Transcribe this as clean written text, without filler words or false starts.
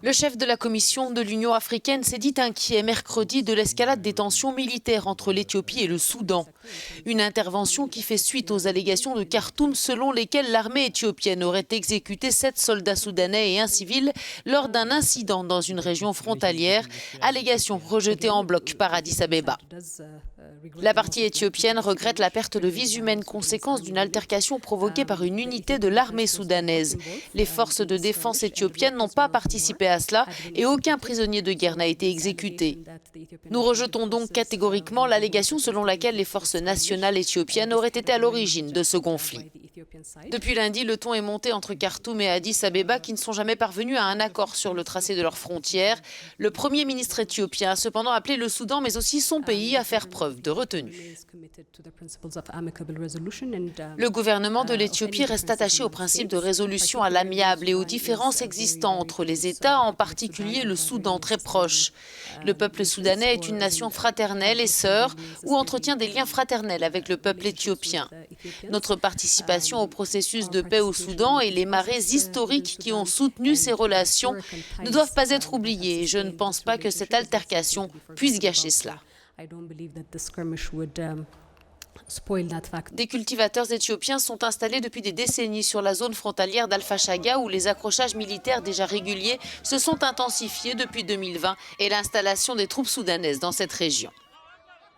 Le chef de la Commission de l'Union africaine s'est dit inquiet mercredi de l'escalade des tensions militaires entre l'Éthiopie et le Soudan. Une intervention qui fait suite aux allégations de Khartoum selon lesquelles l'armée éthiopienne aurait exécuté 7 soldats soudanais et un civil lors d'un incident dans une région frontalière, allégation rejetée en bloc par Addis Abeba. La partie éthiopienne regrette la perte de vies humaines conséquence d'une altercation provoquée par une unité de l'armée soudanaise. Les forces de défense éthiopiennes n'ont pas participé à cela et aucun prisonnier de guerre n'a été exécuté. Nous rejetons donc catégoriquement l'allégation selon laquelle les forces nationales éthiopiennes auraient été à l'origine de ce conflit. Depuis lundi, le ton est monté entre Khartoum et Addis Abeba qui ne sont jamais parvenus à un accord sur le tracé de leurs frontières. Le Premier ministre éthiopien a cependant appelé le Soudan mais aussi son pays à faire preuve de retenue. Le gouvernement de l'Éthiopie reste attaché au principe de résolution à l'amiable et aux différences existantes entre les États, en particulier le Soudan très proche. Le peuple soudanais est une nation fraternelle et sœur ou entretient des liens fraternels avec le peuple éthiopien. Notre participation au processus de paix au Soudan et les marées historiques qui ont soutenu ces relations ne doivent pas être oubliées et je ne pense pas que cette altercation puisse gâcher cela. Des cultivateurs éthiopiens sont installés depuis des décennies sur la zone frontalière d'Al-Fashaga où les accrochages militaires déjà réguliers se sont intensifiés depuis 2020 et l'installation des troupes soudanaises dans cette région.